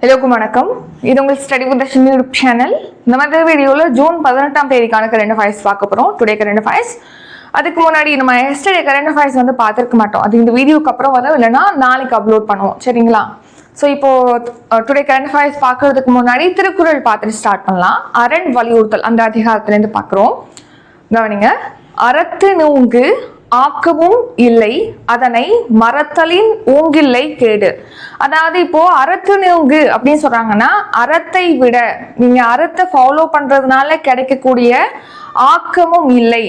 எல்லோருக்கும் வணக்கம். இது உங்கள் study with Dharshini YouTube channel. இந்த மாதிரி வீடியோவில் ஜூன் 18ஆம் தேதிக்கான கரண்ட் அஃபேர்ஸ் பார்க்க போகிறோம். Today current affairs. அதுக்கு முன்னாடி நம்ம எஸ்டர்டே கரண்ட் அஃபேர்ஸ் வந்து பார்த்துருக்க மாட்டோம். அது இந்த வீடியோக்கு அப்புறம் வரும், இல்லைன்னா நாளைக்கு அப்லோட் பண்ணுவோம். சரிங்களா? ஸோ இப்போ டுடே கரண்ட் அஃபேர்ஸ் பார்க்கறதுக்கு முன்னாடி திருக்குறள் பார்த்துட்டு ஸ்டார்ட் பண்ணலாம். அரண் வலியுறுத்தல் அந்த அதிகாரத்துலேருந்து பார்க்குறோம். கவனிங்க. அறத்து நூங்கு ஆக்கமும் இல்லை, அதனை மறத்தலின் ஊங்கில்லை கேடு. அதாவது இப்போ அறத்து நூங்கு அப்படின்னு சொல்றாங்கன்னா, அறத்தை விட நீங்க அறத்தை ஃபாலோ பண்றதுனால கிடைக்கக்கூடிய ஆக்கமும் இல்லை.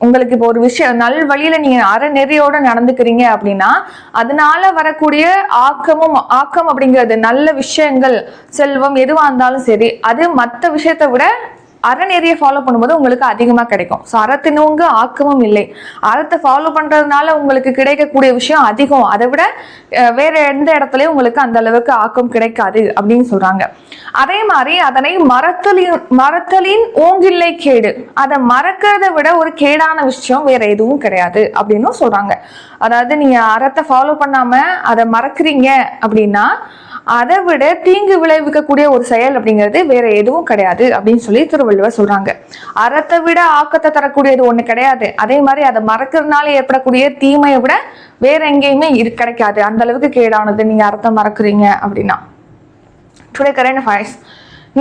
உங்களுக்கு இப்போ ஒரு விஷயம் நல் வழியில நீங்க அறநெறியோட நடந்துக்கிறீங்க அப்படின்னா அதனால வரக்கூடிய ஆக்கம் அப்படிங்கிறது நல்ல விஷயங்கள், செல்வம் எதுவா இருந்தாலும் சரி, அது மற்ற விஷயத்தை விட அறநெறியை ஃபாலோ பண்ணும்போது உங்களுக்கு அதிகமாக கிடைக்கும். ஸோ அறத்தினவங்க ஆக்கமும் இல்லை, அறத்தை ஃபாலோ பண்ணுறதுனால உங்களுக்கு கிடைக்கக்கூடிய விஷயம் அதிகம், அதை விட வேற எந்த இடத்துலையும் உங்களுக்கு அந்த அளவுக்கு ஆக்கம் கிடைக்காது அப்படின்னு சொல்றாங்க. அதே மாதிரி அதனை மறத்தலின் ஓங்கில்லை கேடு, அதை மறக்கிறத விட ஒரு கேடான விஷயம் வேற எதுவும் கிடையாது அப்படின்னு சொல்றாங்க. அதாவது நீங்க அறத்தை ஃபாலோ பண்ணாம அதை மறக்கிறீங்க அப்படின்னா அதை விட தீங்கு விளைவிக்கக்கூடிய ஒரு செயல் அப்படிங்கிறது வேற எதுவும் கிடையாது அப்படின்னு சொல்லி திருவள்ளுவர் சொல்றாங்க. அறத்தை விட ஆக்கத்தை தரக்கூடியது ஒண்ணு கிடையாது. அதே மாதிரி அதை மறக்கிறதுனால ஏற்படக்கூடிய தீமையை விட வேற எங்கேயுமே கிடைக்காது. அந்த அளவுக்கு கேடானது நீங்க அறத்தை மறக்கிறீங்க அப்படின்னா. Today current affairs.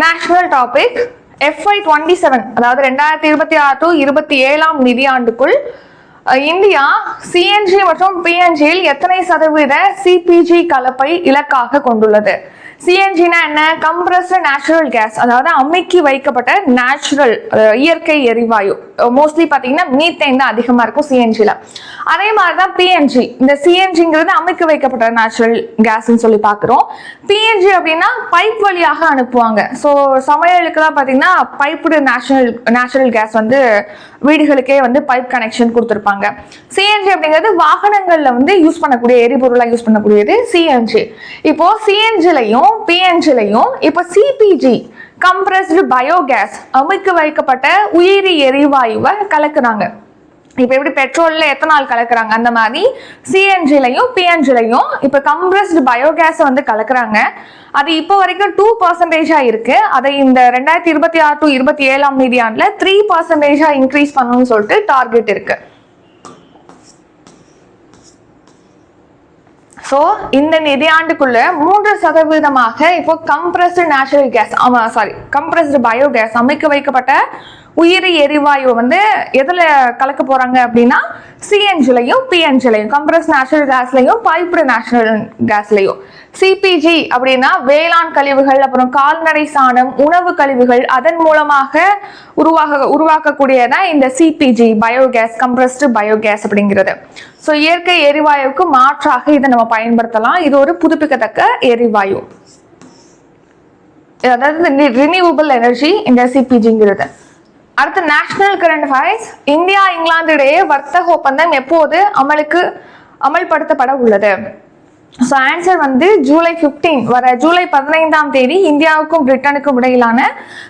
National topic. FY27 அதாவது 2026-27 நிதியாண்டுக்குள் இந்தியா CNG மற்றும் PNGயில் எத்தனை சதவீத CPG கலப்பை இலக்காக கொண்டுள்ளது? CNGனா என்ன? கம்ப்ரஸ்டு நேச்சுரல் கேஸ், அதாவது அமுக்கி வைக்கப்பட்ட நேச்சுரல் இயற்கை எரிவாயு. மோஸ்ட்லி பார்த்தீங்கன்னா மீத்தேன் தான் அதிகமாக இருக்கும் CNGல. அதே மாதிரி தான் PNG. இந்த CNGங்கிறது அமுக்கி வைக்கப்பட்ட நேச்சுரல் கேஸ்ன்னு சொல்லி பார்க்குறோம். PNG அப்படின்னா பைப் வழியாக அனுப்புவாங்க. ஸோ சமையலுக்குலாம் பார்த்தீங்கன்னா பைப்டு நேச்சுரல் கேஸ் வந்து வீடுகளுக்கே வந்து பைப் கனெக்ஷன் கொடுத்துருப்பாங்க. CNG அப்படிங்கிறது வாகனங்கள்ல வந்து யூஸ் பண்ணக்கூடிய எரிபொருளா யூஸ் பண்ணக்கூடியது CNG. இப்போ CNGலையும் PNGலையும் இப்போ CPG கம்ப்ரஸ்டு பயோகேஸ் அமுக்கி வைக்கப்பட்ட உயிரி எரிவாயுவை கலக்குறாங்க. இப்ப எப்படி பெட்ரோல்ல எத்தனால் கலக்குறாங்க, அந்த மாதிரி CNGலையும் PNGலையும் இப்ப கம்ப்ரஸ்டு பயோகேஸ் வந்து கலக்குறாங்க. அது இப்போ வரைக்கும் 2% இருக்கு. அதை இந்த 2026-27 நிதியாண்டுல 3% இன்க்ரீஸ் பண்ணணும்னு சொல்லிட்டு டார்கெட் இருக்கு. ஸோ இந்த நிதியாண்டுக்குள்ள 3% இப்போ compressed natural gas, compressed biogas அமைக்க வைக்கப்பட்ட உயிரி எரிவாயு வந்து எதுல கலக்க போறாங்க அப்படின்னா CNGலையும் PNGலையும், கம்ப்ரஸ் நேச்சுரல் கேஸ்லையும் பைப்டு நேச்சுரல் கேஸ்லையும். CPG அப்படின்னா வேளாண் கழிவுகள், அப்புறம் கால்நடை சாணம், உணவு கழிவுகள், அதன் மூலமாக உருவாக்கக்கூடியதான் இந்த CPG பயோகேஸ், கம்ப்ரஸ்டு பயோகேஸ் அப்படிங்கிறது. ஸோ இயற்கை எரிவாயுக்கு மாற்றாக இதை நம்ம பயன்படுத்தலாம். இது ஒரு புதுப்பிக்கத்தக்க எரிவாயு, அதாவது ரினியூவபிள் எனர்ஜி இந்த CPGங்கிறது. அடுத்து national current affairs. India England இடையே வர்த்தக ஒப்பந்தம் எப்போது அமல்படுத்தப்பட உள்ளது? ஸோ ஆன்சர் வந்து ஜூலை 15, வர ஜூலை 15ஆம் தேதி இந்தியாவுக்கும் பிரிட்டனுக்கும் இடையிலான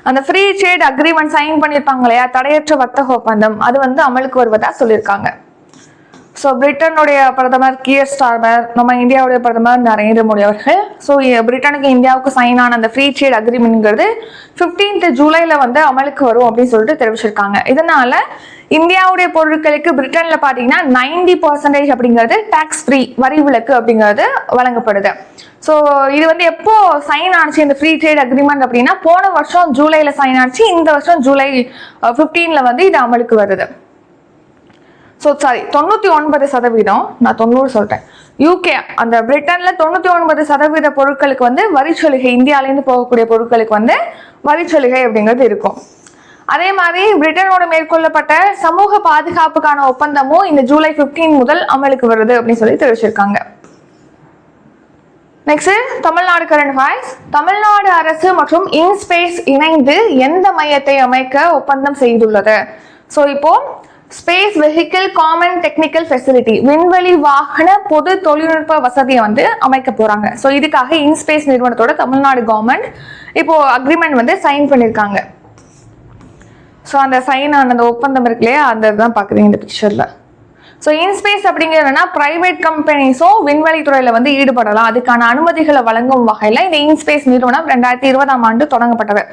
அந்த ஃப்ரீ ட்ரேட் அக்ரிமெண்ட் சைன் பண்ணியிருப்பாங்க இல்லையா, தடையற்ற வர்த்தக ஒப்பந்தம், அது வந்து அமலுக்கு வருவதா சொல்லியிருக்காங்க. ஸோ பிரிட்டனுடைய பிரதமர் கியர் ஸ்டார்மர், நம்ம இந்தியாவுடைய பிரதமர் நரேந்திர மோடி அவர்கள். ஸோ பிரிட்டனுக்கு இந்தியாவுக்கு சைன் ஆன அந்த ஃப்ரீ ட்ரேட் அக்ரிமெண்ட்ங்கிறது 15th ஜூலைல வந்து அமலுக்கு வரும் அப்படின்னு சொல்லிட்டு தெரிவிச்சிருக்காங்க. இதனால இந்தியாவுடைய பொருட்களுக்கு பிரிட்டன்ல பாத்தீங்கன்னா 90% அப்படிங்கிறது டாக்ஸ் ஃப்ரீ, வரி விலக்கு அப்படிங்கிறது வழங்கப்படுது. ஸோ இது வந்து எப்போ சைன் ஆனிச்சு இந்த ஃப்ரீ ட்ரேட் அக்ரிமெண்ட் அப்படின்னா போன வருஷம் ஜூலைல சைன் ஆனிச்சு. இந்த வருஷம் ஜூலை 15ல வந்து இது அமலுக்கு வருது. ஸோ 99%, நான் 90 சொல்றேன். யூகே அந்த பிரிட்டன்ல 99% பொருட்களுக்கு வந்து வரிச்சலுகை, இந்தியாவிலேருந்து போகக்கூடிய பொருட்களுக்கு வந்து வரிச்சலுகை அப்படிங்கிறது இருக்கும். அதே மாதிரி பிரிட்டனோட மேற்கொள்ளப்பட்ட சமூக பாதுகாப்புக்கான ஒப்பந்தமும் இந்த ஜூலை 15 முதல் அமலுக்கு வருது அப்படின்னு சொல்லி தெரிவிச்சிருக்காங்க. Next Tamil Nadu current affairs. Tamil Nadu அரசு மற்றும் இன்ஸ்பேஸ் இணைந்து எந்த மையத்தை அமைக்க ஒப்பந்தம் செய்துள்ளது? ஸோ இப்போ space vehicle common technical facility, விண்வெளி வாகன பொது தொழில்நுட்ப வசதியை வந்து அமைக்க போறாங்க. ஸோ இதுக்காக இன்ஸ்பேஸ் நிறுவனத்தோட தமிழ்நாடு கவர்மெண்ட் இப்போ அக்ரிமெண்ட் வந்து சைன் பண்ணியிருக்காங்க. ஸோ அந்த சைன் ஆன அந்த ஒப்பந்தம் இருக்கு இல்லையா, அந்த தான் பார்க்குறீங்க இந்த பிக்சர்ல. ஸோ இன்ஸ்பேஸ் அப்படிங்கிறதுனா பிரைவேட் கம்பெனிஸும் விண்வெளி துறையில வந்து ஈடுபடலாம், அதுக்கான அனுமதிகளை வழங்கும் வகையில் இந்த இன்ஸ்பேஸ் நிறுவனம் 2020ஆம் ஆண்டு தொடங்கப்பட்டது.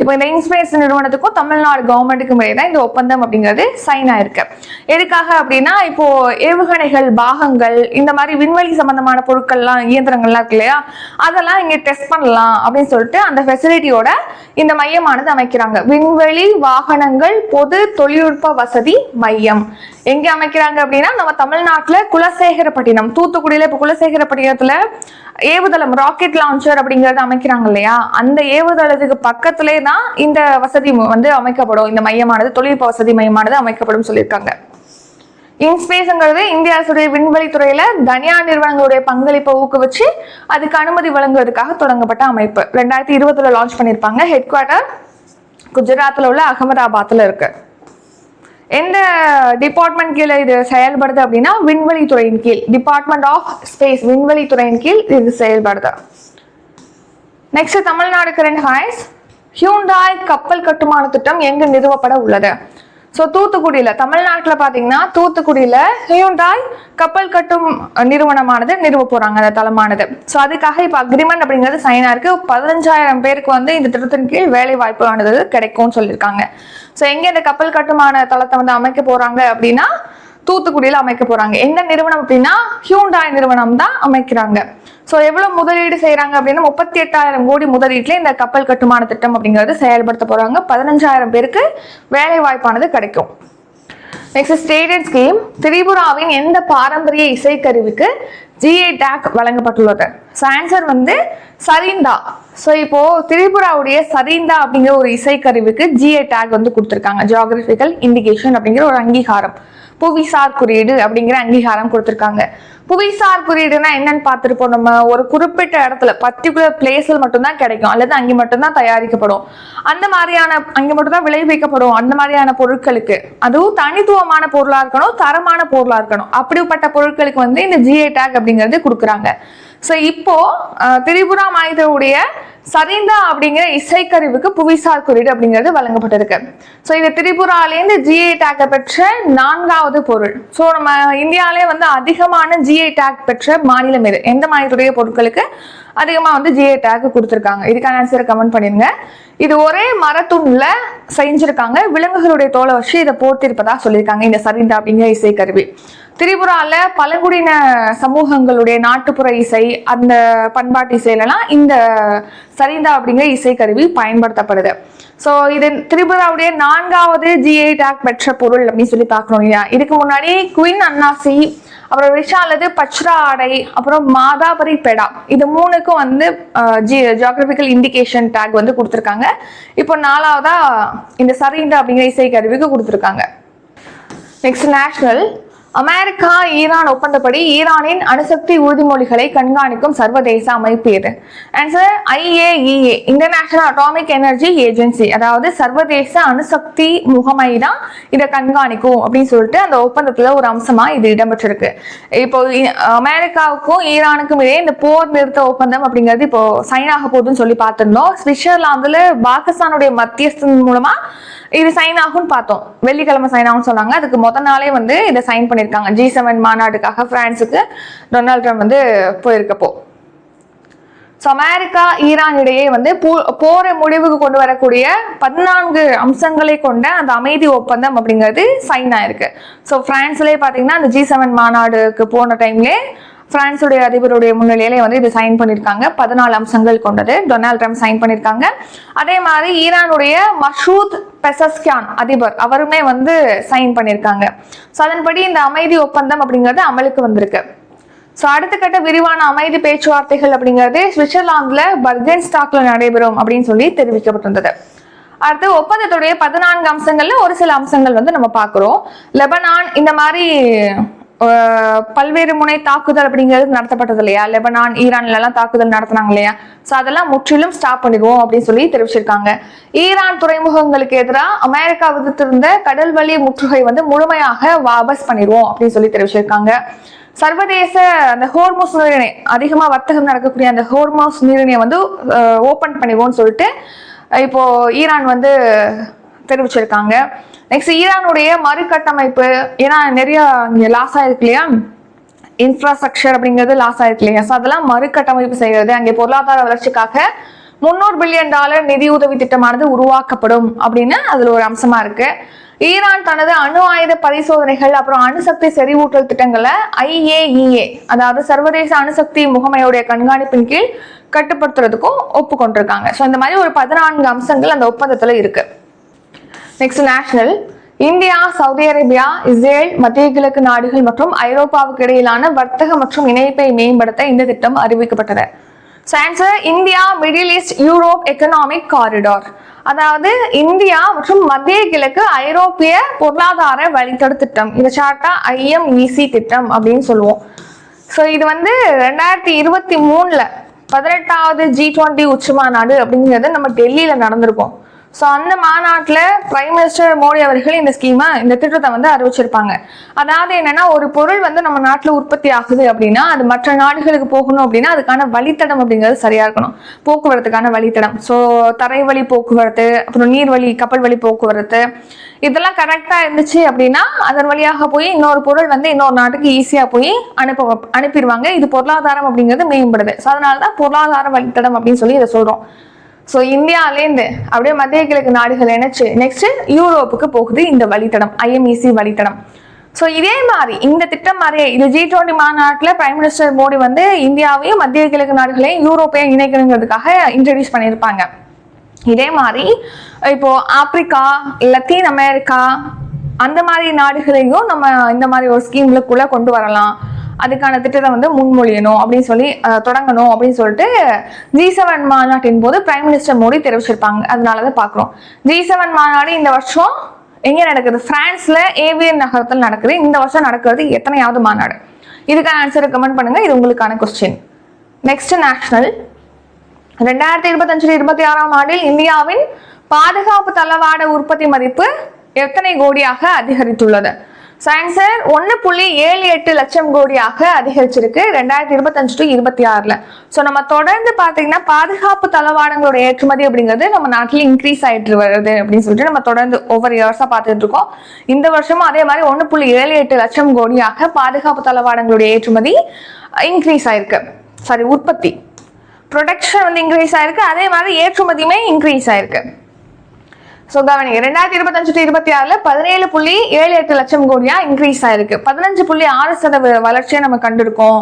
இப்போ இந்த இன்ஸ்பேஸ் நிறுவனத்துக்கும் தமிழ்நாடு கவர்மெண்ட்டுக்கும் இடையே தான் இந்த ஒப்பந்தம் அப்படிங்கிறது சைன் ஆயிருக்கு. எதுக்காக அப்படின்னா இப்போ ஏவுகணைகள், பாகங்கள், இந்த மாதிரி விண்வெளி சம்பந்தமான பொருட்கள்லாம், இயந்திரங்கள்லாம் இருக்கு இல்லையா, அதெல்லாம் இங்கே டெஸ்ட் பண்ணலாம் அப்படின்னு சொல்லிட்டு அந்த ஃபெசிலிட்டியோட இந்த மையமானது அமைக்கிறாங்க. விண்வெளி வாகனங்கள் பொது தொழில்நுட்ப வசதி மையம் எங்க அமைக்கிறாங்க அப்படின்னா நம்ம தமிழ்நாட்டுல குலசேகரப்பட்டினம், தூத்துக்குடியில இப்ப குலசேகரப்பட்டினத்துல ஏவுதளம், ராக்கெட் லான்ச்சர் அப்படிங்கறது அமைக்கிறாங்க இல்லையா, அந்த ஏவுதளத்துக்கு பக்கத்திலே தான் இந்த வசதி வந்து அமைக்கப்படும். இந்த மையமானது, தொழில்நுட்ப வசதி மையமானது அமைக்கப்படும் சொல்லியிருக்காங்க. இன்ஸ்பேஸ்ங்கிறது இந்திய அரசுடைய விண்வெளி துறையில தனியார் நிறுவனங்களுடைய பங்களிப்பை ஊக்குவிச்சு அதுக்கு அனுமதி வழங்குவதற்காக தொடங்கப்பட்ட அமைப்பு. 2020 லான்ச் பண்ணிருப்பாங்க. ஹெட் குவார்ட்டர் குஜராத்ல உள்ள அகமதாபாத்ல இருக்கு. எந்த டிபார்ட்மெண்ட் கீழே இது செயல்படுது அப்படின்னா விண்வெளி துறையின் கீழ், டிபார்ட்மெண்ட் ஆஃப் ஸ்பேஸ், விண்வெளி துறையின் கீழ் இது செயல்படுது. Next Tamil Nadu current affairs. Hyundai கப்பல் கட்டுமான திட்டம் எங்கு நிறுவப்பட உள்ளது? ஸோ தூத்துக்குடியில, தமிழ்நாட்டில் பார்த்தீங்கன்னா தூத்துக்குடியில ஹியூண்டாய் கப்பல் கட்டும் நிறுவனமானது நிறுவ போறாங்க, அந்த தளமானது. ஸோ அதுக்காக இப்போ அக்ரிமெண்ட் அப்படிங்கிறது சைனா இருக்கு. 15,000 பேருக்கு வந்து இந்த திட்டத்தின் கீழ் வேலை வாய்ப்பானது கிடைக்கும்னு சொல்லியிருக்காங்க. ஸோ எங்க இந்த கப்பல் கட்டுமான தளத்தை வந்து அமைக்க போறாங்க அப்படின்னா தூத்துக்குடியில அமைக்க போறாங்க. எந்த நிறுவனம் அப்படின்னா ஹியூண்டாய் நிறுவனம் தான் அமைக்கிறாங்க. ஸோ எவ்வளவு முதலீடு செய்யறாங்க அப்படின்னா 38,000 கோடி முதலீட்டுல இந்த கப்பல் கட்டுமான திட்டம் அப்படிங்கிறது செயல்படுத்த போறாங்க. 15,000 பேருக்கு வேலை வாய்ப்பானது கிடைக்கும். Next state scheme. திரிபுராவின் எந்த பாரம்பரிய இசைக்கருவிக்கு GI டேக் வழங்கப்பட்டுள்ளது? ஸோ ஆன்சர் வந்து சரிந்தா. ஸோ இப்போ திரிபுராவுடைய சரிந்தா அப்படிங்கிற ஒரு இசைக்கருவிக்கு GI டேக் வந்து கொடுத்துருக்காங்க. ஜியோகிராபிக்கல் இண்டிகேஷன் அப்படிங்கிற ஒரு அங்கீகாரம், புவிசார் குறியீடு அப்படிங்கிற அங்கீகாரம் கொடுத்துருக்காங்க. புவிசார் குறியீடுனா என்னன்னு பார்த்துருப்போம். நம்ம ஒரு குறிப்பிட்ட இடத்துல பர்டிகுலர் பிளேஸ்ல மட்டும்தான் கிடைக்கும், அல்லது அங்கே மட்டும்தான் தயாரிக்கப்படும், அந்த மாதிரியான அங்கே மட்டும்தான் விளைவிக்கப்படும், அந்த மாதிரியான பொருட்களுக்கு, அதுவும் தனித்துவமான பொருளா இருக்கணும், தரமான பொருளா இருக்கணும், அப்படிப்பட்ட பொருட்களுக்கு வந்து இந்த GI டேக் அப்படிங்கிறது கொடுக்குறாங்க. ஸோ இப்போ திரிபுரா மாநிலத்துடைய சரிந்தா அப்படிங்கிற இசைக்கருவிக்கு புவிசார் குறியீடு அப்படிங்கிறது வழங்கப்பட்டிருக்கு. ஸோ இது திரிபுராலேருந்து GI டேக்கை பெற்ற 4வது பொருள். ஸோ நம்ம இந்தியாவிலே வந்து அதிகமான GI டேக் பெற்ற மாநிலம் இது. எந்த மாநிலத்துடைய பொருட்களுக்கு அதிகமாக வந்து GI டேக் கொடுத்துருக்காங்க? இதுக்கான ஆன்சரை கமெண்ட் பண்ணிருங்க. இது ஒரே மரத்துண்ல செஞ்சிருக்காங்க, விலங்குகளுடைய தோலை வச்சு இதை போர்த்திருப்பதா சொல்லியிருக்காங்க இந்த சரிந்தா அப்படிங்கிற இசைக்கருவி. திரிபுரால பழங்குடியின சமூகங்களுடைய நாட்டுப்புற இசை, அந்த பண்பாட்டு இசையிலலாம் இந்த சரிந்தா அப்படிங்கிற இசைக்கருவி பயன்படுத்தப்படுது. ஸோ இது திரிபுராவுடைய 4வது GI டேக் பெற்ற பொருள் அப்படின்னு சொல்லி பார்க்கணும் இல்லையா. இதுக்கு முன்னாடி குயின் அன்னாசி, அப்புறம் ரிஷா அல்லது பச்ரா ஆடை, அப்புறம் மாதாபரி பெடா, இது 3க்கும் வந்து ஜியோகிராபிக்கல் இண்டிகேஷன் டேக் வந்து கொடுத்துருக்காங்க. இப்போ 4வதா இந்த சரிந்தா அப்படிங்கிற இசைக்கருவிக்கு கொடுத்துருக்காங்க. Next national. அமெரிக்கா ஈரான் ஒப்பந்தப்படி ஈரானின் அணுசக்தி உறுதிமொழிகளை கண்காணிக்கும் சர்வதேச அமைப்பு எது? Answer IAEA, international atomic energy agency, அதாவது சர்வதேச அணுசக்தி முகமை தான் இதை கண்காணிக்கும் அப்படின்னு சொல்லிட்டு அந்த ஒப்பந்தத்துல ஒரு அம்சமா இது இடம்பெற்றிருக்கு. இப்போ அமெரிக்காவுக்கும் ஈரானுக்கும் இடையே இந்த போர் நிறுத்த ஒப்பந்தம் அப்படிங்கிறது இப்போ சைன் ஆக போகுதுன்னு சொல்லி பார்த்திருந்தோம். சுவிட்சர்லாந்துல பாகிஸ்தானுடைய மத்தியஸ்தன் மூலமா இது சைன் ஆகும்னு பார்த்தோம். வெள்ளிக்கிழமை சைன் ஆகும்னு சொன்னாங்க. அதுக்கு முதல் நாளே வந்து இதை சைன் பண்ணியிருக்காங்க. G7 மாநாட்டுக்காக பிரான்ஸுக்கு டொனால்ட் ட்ரம்ப் வந்து போயிருக்கப்போ. ஸோ அமெரிக்கா ஈரான் இடையே வந்து போரை முடிவுக்கு கொண்டு வரக்கூடிய 14 அம்சங்களை கொண்ட அந்த அமைதி ஒப்பந்தம் அப்படிங்கிறது சைன் ஆயிருக்கு. ஸோ பிரான்ஸ்லேயே பார்த்தீங்கன்னா அந்த G7 மாநாடுக்கு போன டைம்லே பிரான்ஸுடைய அதிபருடைய முன்னிலையிலே வந்து இது சைன் பண்ணியிருக்காங்க. 14 அம்சங்கள் கொண்டது டொனால்ட் ட்ரம்ப் சைன் பண்ணியிருக்காங்க. அதே மாதிரி ஈரானுடைய மசூத் பெசஸ்கியான் அதிபர் அவருமே வந்து சைன் பண்ணியிருக்காங்க. ஸோ அதன்படி இந்த அமைதி ஒப்பந்தம் அப்படிங்கிறது அமலுக்கு வந்திருக்கு. ஸோ அடுத்த கட்ட விரிவான அமைதி பேச்சுவார்த்தைகள் அப்படிங்கிறது சுவிட்சர்லாந்துல பர்கென்ஸ்டாக்ல நடைபெறும் அப்படின்னு சொல்லி தெரிவிக்கப்பட்டிருந்தது. அடுத்து ஒப்பந்தத்துடைய 14 அம்சங்கள்ல ஒரு சில அம்சங்கள் வந்து நம்ம பார்க்கிறோம். லெபனான் இந்த மாதிரி பல்வேறு முனை தாக்குதல் அப்படிங்கிறது நடத்தப்பட்டது இல்லையா, லெபனான் ஈரான்ல எல்லாம் தாக்குதல் நடத்தினாங்க இல்லையா, சோ அதெல்லாம் முற்றிலும் ஸ்டாப் பண்ணிடுவோம் அப்படின்னு சொல்லி தெரிவிச்சிருக்காங்க. ஈரான் துறைமுகங்களுக்கு எதிராக அமெரிக்கா விதித்திருந்த கடல் வழி முற்றுகை வந்து முழுமையாக வாபஸ் பண்ணிடுவோம் அப்படின்னு சொல்லி தெரிவிச்சிருக்காங்க. சர்வதேச அந்த ஹோர்மோஸ் நீரிணை, அதிகமா வர்த்தகம் நடக்கக்கூடிய அந்த ஹோர்மோஸ் நீரிணையை வந்து ஓபன் பண்ணிடுவோம்னு சொல்லிட்டு இப்போ ஈரான் வந்து தெரிவிச்சிருக்காங்க. நெக்ஸ்ட் ஈரானுடைய மறுகட்டமைப்பு, ஏன்னா நிறைய லாஸ் ஆயிருக்கு இல்லையா, இன்ஃப்ராஸ்ட்ரக்சர் அப்படிங்கிறது லாஸ் ஆயிருக்கு இல்லையா, ஸோ அதெல்லாம் மறுகட்டமைப்பு செய்கிறது. அங்கே பொருளாதார வளர்ச்சிக்காக $300 பில்லியன் நிதியுதவி திட்டமானது உருவாக்கப்படும் அப்படின்னு அதுல ஒரு அம்சமா இருக்கு. ஈரான் தனது அணு ஆயுத பரிசோதனைகள் அப்புறம் அணுசக்தி செறிவூட்டல் திட்டங்களை IAEA, அதாவது சர்வதேச அணுசக்தி முகமையுடைய கண்காணிப்பின் கீழ் கட்டுப்படுத்துறதுக்கும் ஒப்புக்கொண்டிருக்காங்க. ஸோ இந்த மாதிரி ஒரு 14 அம்சங்கள் அந்த ஒப்பந்தத்துல இருக்கு. Next national. India, Saudi Arabia, Israel, மத்திய கிழக்கு நாடுகள் மற்றும் ஐரோப்பாவுக்கு இடையிலான வர்த்தக மற்றும் இணைப்பை மேம்படுத்த இந்த திட்டம் அறிவிக்கப்பட்டது. Answer India, Middle East, Europe economic corridor. அதாவது இந்தியா மற்றும் மத்திய கிழக்கு ஐரோப்பிய பொருளாதார வழித்தட திட்டம், இதை ஷார்ட்டா IMEC திட்டம் அப்படின்னு சொல்லுவோம். ஸோ இது 2023 18வது G20 உச்சி மாநாடு அப்படிங்கிறது நம்ம டெல்லியில நடந்திருக்கும். ஸோ அந்த மாநாட்டில் பிரைம் மினிஸ்டர் மோடி அவர்கள் இந்த திட்டத்தை அறிவிச்சிருப்பாங்க. அதாவது என்னன்னா, ஒரு பொருள் நம்ம நாட்டில் உற்பத்தி ஆகுது அப்படின்னா அது மற்ற நாடுகளுக்கு போகணும் அப்படின்னா அதுக்கான வழித்தடம் அப்படிங்கிறது சரியா இருக்கணும். போக்குவரத்துக்கான வழித்தடம், ஸோ தரை வழி போக்குவரத்து, அப்புறம் நீர்வழி கப்பல் வழி போக்குவரத்து, இதெல்லாம் கரெக்டா இருந்துச்சு அப்படின்னா அதன் வழியாக போய் இன்னொரு பொருள் இன்னொரு நாட்டுக்கு ஈஸியா போய் அனுப்பிடுவாங்க. இது பொருளாதாரம் அப்படிங்கிறது மேம்படுது. ஸோ அதனாலதான் பொருளாதார வழித்தடம் அப்படின்னு சொல்லி இதை சொல்றோம். ஸோ இந்தியாவிலேருந்து அப்படியே மத்திய கிழக்கு நாடுகள் இணைச்சு நெக்ஸ்ட் யூரோப்புக்கு போகுது இந்த வழித்தடம், IMEC வழித்தடம். ஸோ இதே மாதிரி இந்த திட்டம் மாதிரியே இது G20 மாநாட்டில் பிரைம் மினிஸ்டர் மோடி இந்தியாவையும் மத்திய கிழக்கு நாடுகளையும் யூரோப்பையும் இணைக்கணுங்கிறதுக்காக இன்ட்ரடியூஸ் பண்ணியிருப்பாங்க. இதே மாதிரி இப்போ ஆப்பிரிக்கா, லத்தீன் அமெரிக்கா அந்த மாதிரி நாடுகளையும் நம்ம இந்த மாதிரி ஒரு ஸ்கீம்லுக்குள்ள கொண்டு வரலாம். அதுக்கான திட்டத்தை முன்மொழியணும் அப்படின்னு சொல்லி தொடங்கணும் அப்படின்னு சொல்லிட்டு G7 மாநாட்டின் போது பிரைம் மினிஸ்டர் மோடி தெரிவிச்சிருப்பாங்க. அதனாலதான் பாக்குறோம். G7 மாநாடு இந்த வருஷம் எங்க நடக்குது? பிரான்ஸ்ல ஏவியன் நகரத்தில் நடக்குது. இந்த வருஷம் நடக்கிறது எத்தனையாவது மாநாடு? இதுக்கான ஆன்சரை கமெண்ட் பண்ணுங்க. இது உங்களுக்கான கொஸ்டின். Next national. 2025-26 ஆண்டில் இந்தியாவின் பாதுகாப்பு தளவாட உற்பத்தி மதிப்பு எத்தனை கோடியாக அதிகரித்துள்ளது? ஆன்சர் 1.78 லட்சம் கோடியாக அதிகரிச்சிருக்கு 2025-26. ஸோ நம்ம தொடர்ந்து பார்த்தீங்கன்னா பாதுகாப்பு தளவாடங்களோட ஏற்றுமதி அப்படிங்கிறது நம்ம நாட்டில் இன்க்ரீஸ் ஆயிட்டு வருது அப்படின்னு சொல்லிட்டு நம்ம தொடர்ந்து ஒவ்வொரு இயர்ஸா பார்த்துட்டு இருக்கோம். இந்த வருஷமும் அதே மாதிரி 1.78 லட்சம் கோடியாக பாதுகாப்பு தளவாடங்களுடைய ஏற்றுமதி இன்க்ரீஸ் ஆயிருக்கு. உற்பத்தி ப்ரொடக்ஷன் இன்க்ரீஸ் ஆயிருக்கு, அதே மாதிரி ஏற்றுமதியுமே இன்க்ரீஸ் ஆயிருக்கு. ஸோ கவனிங்க, 2025-26 17.78 லட்சம் கோடியா இன்க்ரீஸ் ஆயிருக்கு. 15.6% வளர்ச்சியை நம்ம கண்டிருக்கோம்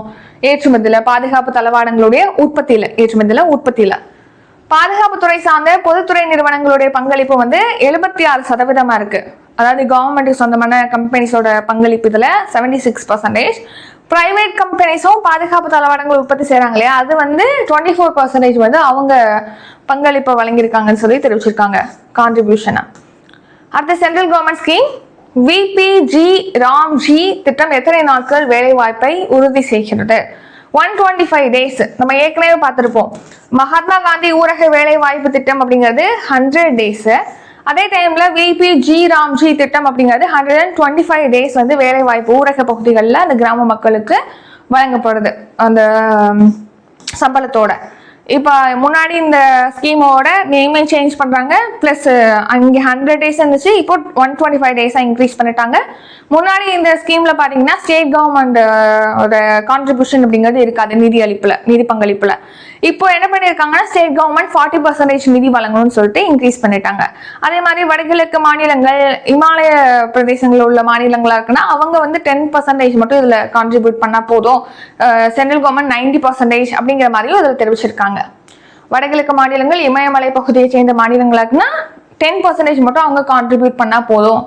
ஏற்றுமதியில, பாதுகாப்பு தளவாடங்களுடைய உற்பத்தியில. பாதுகாப்புத்துறை சார்ந்த பொதுத்துறை நிறுவனங்களுடைய பங்களிப்பு 76% இருக்கு. அதாவது கவர்மெண்ட்டுக்கு சொந்தமான கம்பெனிஸோட பங்களிப்பு இதுல 76%. பிரைவேட் கம்பெனிஸும் பாதுகாப்பு தளவாடங்கள் உற்பத்தி செய்யறாங்க இல்லையா, அது 24% அவங்க பங்களிப்பை வழங்கியிருக்காங்கன்னு சொல்லி தெரிவிச்சிருக்காங்க கான்ட்ரிபியூஷனா. அடுத்த சென்ட்ரல் கவர்மெண்ட் ஸ்கீம் VPG-RAMG திட்டம் எத்தனை நாட்கள் வேலை வாய்ப்பை உறுதி செய்கிறது? 125 days. நம்ம ஏற்கனவே பார்த்திருப்போம். மகாத்மா காந்தி ஊரக வேலை வாய்ப்பு திட்டம் அப்படிங்கிறது 100 days. அதே டைம்ல VPG-RAMG திட்டம் அப்படிங்கிறது 125 days வேலை வாய்ப்பு ஊரக பகுதிகளில் அந்த கிராம மக்களுக்கு வழங்கப்படுது அந்த சம்பளத்தோட. இப்போ முன்னாடி இந்த ஸ்கீமோட நேமே சேஞ்ச் பண்றாங்க, பிளஸ் அங்கே 100 days இருந்துச்சு, இப்போ 125 days இன்க்ரீஸ் பண்ணிட்டாங்க. முன்னாடி இந்த ஸ்கீம்ல பாத்தீங்கன்னா ஸ்டேட் கவர்மெண்ட் கான்ட்ரிபியூஷன் அப்படிங்கிறது இருக்காது நிதி பங்களிப்புல. இப்போ என்ன பண்ணிருக்காங்கன்னா ஸ்டேட் கவர்மெண்ட் 40% நிதி வழங்கணும்னு சொல்லிட்டு இன்க்ரீஸ் பண்ணிட்டாங்க. அதே மாதிரி வடகிழக்கு மாநிலங்கள், இமாலய பிரதேசங்களில் உள்ள மாநிலங்களா இருக்குன்னா அவங்க 10% மட்டும் இதுல கான்ட்ரிபியூட் பண்ணா போதும், சென்ட்ரல் கவர்மெண்ட் 90% அப்படிங்கிற மாதிரியும் இதுல தெரிவிச்சிருக்காங்க. வடகிழக்கு மாநிலங்கள் இமயமலை பகுதியை சேர்ந்த மாநிலங்களா இருக்குன்னா 10% மட்டும் அவங்க கான்ட்ரிபியூட் பண்ணா போதும்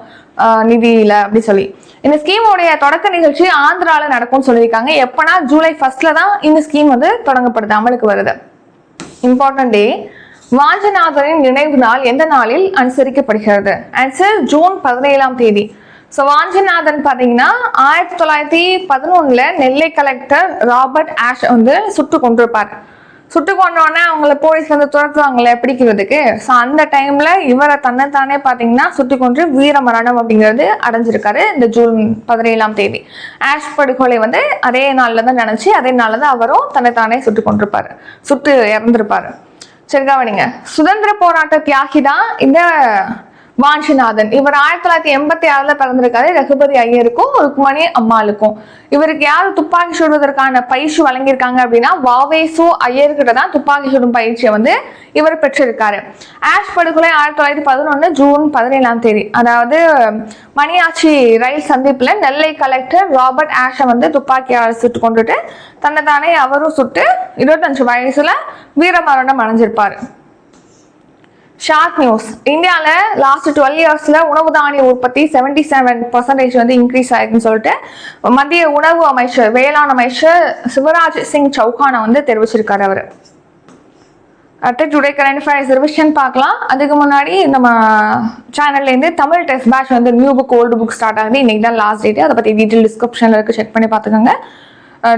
நிதியில அப்படி சொல்லி. இந்த ஸ்கீமோடைய தொடக்க நிகழ்ச்சி ஆந்திரால நடக்கும்னு சொல்லியிருக்காங்க. எப்பனா ஜூலை 1 தான் இந்த ஸ்கீம் தொடங்கப்படுது, அமலுக்கு வருது. இம்பார்ட்டன்ட் டே. வாஞ்சிநாதனின் நினைவு நாள் எந்த நாளில் அனுசரிக்கப்படுகிறது? Answer June 17. ஸோ வாஞ்சிநாதன் பாத்தீங்கன்னா 1911 நெல்லை கலெக்டர் ராபர்ட் ஆஷ் சுட்டு கொண்டிருப்பார். சுட்டு கொண்டோடனே அவங்கள போலீஸ் துரத்துவாங்களே பிடிக்கிறதுக்கு. ஸோ அந்த டைம்ல இவரை தன்னைத்தானே பாத்தீங்கன்னா சுட்டு கொன்று வீர மரணம் அப்படிங்கிறது அடைஞ்சிருக்காரு இந்த ஜூன் 17. ஆஷ் படுகொலை அதே நாள்ல தான் நினைச்சு அதே நாள்ல தான் அவரும் தன்னைத்தானே சுட்டு இறந்திருப்பாரு. சரி கவனிங்க, சுதந்திர போராட்ட தியாகி தான் இந்த வாஞ்சிநாதன் இவர் 1986 பிறந்திருக்காரு. ரகுபதி ஐயருக்கும் ருக்மணி அம்மாளுக்கும். இவருக்கு யாரு துப்பாக்கி சுடுவதற்கான பயிற்சி வழங்கியிருக்காங்க அப்படின்னா வாவேசு ஐயர்கிட்ட தான் துப்பாக்கி சுடும் பயிற்சியை வந்து இவர் பெற்றிருக்காரு. ஆஷ் படுகொலை 1911 ஜூன் 17 அதாவது மணியாச்சி ரயில் சந்திப்புல நெல்லை கலெக்டர் ராபர்ட் ஆஷை வந்து துப்பாக்கியால் சுட்டு கொண்டுட்டு தன்னை தானே அவரும் சுட்டு 25 வயசுல வீரமரணம் அடைஞ்சிருப்பாரு. Short news. இந்தியாவில் லாஸ்ட் 12 இயர்ஸ்ல உணவு தானிய உற்பத்தி 77% வந்து இன்க்ரீஸ் ஆயிருக்குன்னு சொல்லிட்டு மத்திய உணவு அமைச்சர் வேளாண் அமைச்சர் சிவராஜ் சிங் சௌஹானை வந்து தெரிவிச்சிருக்காரு அவர். அடுத்து டுடே கரண்ட் அஃபேர்ஸ் ரிவிஷன் பார்க்கலாம். அதுக்கு முன்னாடி நம்ம சேனல்லேருந்து தமிழ் டெஸ்ட் பேட்ச் வந்து new book old book start ஆகுது. இன்னைக்கு தான் லாஸ்ட் டேட். அதை பற்றி டீட்டெயில் டிஸ்கிரிப்ஷனில் இருக்கு, செக் பண்ணி பார்த்துக்கோங்க.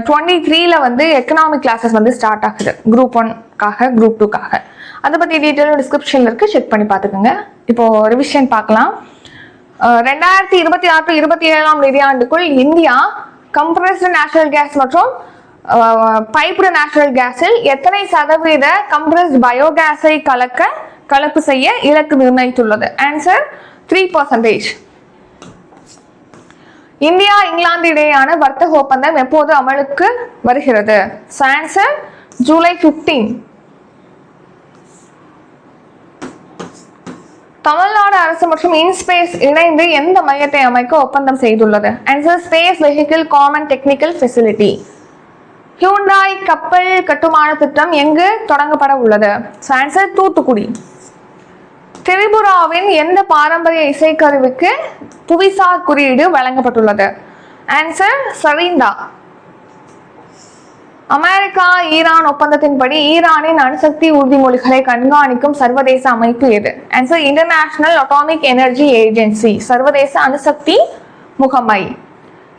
23 வந்து எக்கனாமிக் கிளாஸஸ் வந்து ஸ்டார்ட் ஆகுது, குரூப் 1க்காக குரூப் 2க்காக. அதை பற்றி டீட்டெயில் டிஸ்கிரிப்ஷனில் இருக்குது, செக் பண்ணி பார்த்துக்கோங்க. இப்போது ரிவிஷன் பார்க்கலாம். 2026-27 நிதியாண்டுக்குள் இந்தியா கம்ப்ரஸ்டு நேச்சுரல் கேஸ் மற்றும் பைப்டு நேச்சுரல் கேஸில் எத்தனை சதவீத கம்ப்ரஸ்ட் பயோகேஸை கலப்பு செய்ய இலக்கு நிர்ணயித்துள்ளது? ஆன்சர் 3%. இந்தியா இங்கிலாந்து இடையேயான வர்த்தக ஒப்பந்தம் எப்போது அமலுக்கு வருகிறது? ஆன்சர் ஜூலை 15. தமிழ்நாடு அரசு மற்றும் இன்ஸ்பேஸ் இணைந்து எந்த மையத்தை அமைக்க ஒப்பந்தம் செய்துள்ளது? Answer space vehicle common technical facility. Hyundai கப்பல் கட்டுமான திட்டம் எங்கு தொடங்கப்பட உள்ளது? ஆன்சர் தூத்துக்குடி. திரிபுராவின் எந்த பாரம்பரிய இசைக்கருவிக்கு புவிசார் குறியீடு வழங்கப்பட்டுள்ளது? ஆன்சர் சரிந்தா. அமெரிக்கா ஈரான் ஒப்பந்தத்தின்படி ஈரானின் அணுசக்தி உறுதிமொழிகளை கண்காணிக்கும் சர்வதேச அமைப்பு எது? Answer international atomic energy agency, சர்வதேச அணுசக்தி முகமை.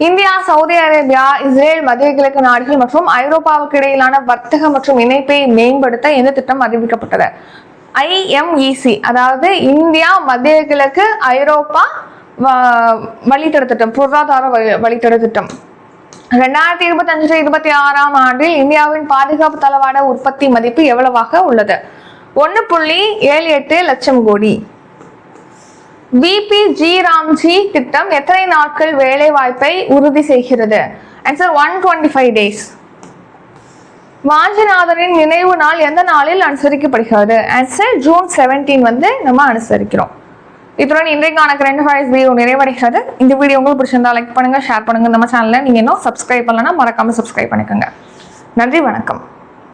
இந்தியா, சவுதி அரேபியா, இஸ்ரேல், மத்திய கிழக்கு நாடுகள் மற்றும் ஐரோப்பாவுக்கு இடையிலான வர்த்தக மற்றும் இணைப்பை மேம்படுத்த எந்த திட்டம் அறிவிக்கப்பட்டது? IMEC, அதாவது இந்தியா மத்திய கிழக்கு ஐரோப்பா வழித்தட திட்டம், பொருளாதார வழித்தட திட்டம். 2025-26 ஆண்டில் இந்தியாவின் பாதுகாப்பு தளவாட உற்பத்தி மதிப்பு எவ்வளவாக உள்ளது? 1.78 லட்சம் கோடி. VPG ராம்ஜி திட்டம் எத்தனை நாட்கள் வேலை வாய்ப்பை உறுதி செய்கிறது? Answer 125 days. வாஞ்சிநாதனின் நினைவு நாள் எந்த நாளில் அனுசரிக்கப்படுகிறது? ஆன்சர் ஜூன் 17 வந்து நம்ம அனுசரிக்கிறோம். இத்துடன் இன்றைக்கான கரண்ட் அஃபேர்ஸ் வீடியோ நிறைவடைகிறது. இந்த வீடியோ உங்களுக்கு பிடிச்சிருந்தா லைக் பண்ணுங்க, ஷேர் பண்ணுங்க. நம்ம சேனலை நீங்க இன்னும் சப்ஸ்கிரைப் பண்ணலன்னா மறக்காம சப்ஸ்கிரைப் பண்ணிக்கோங்க. நன்றி, வணக்கம்.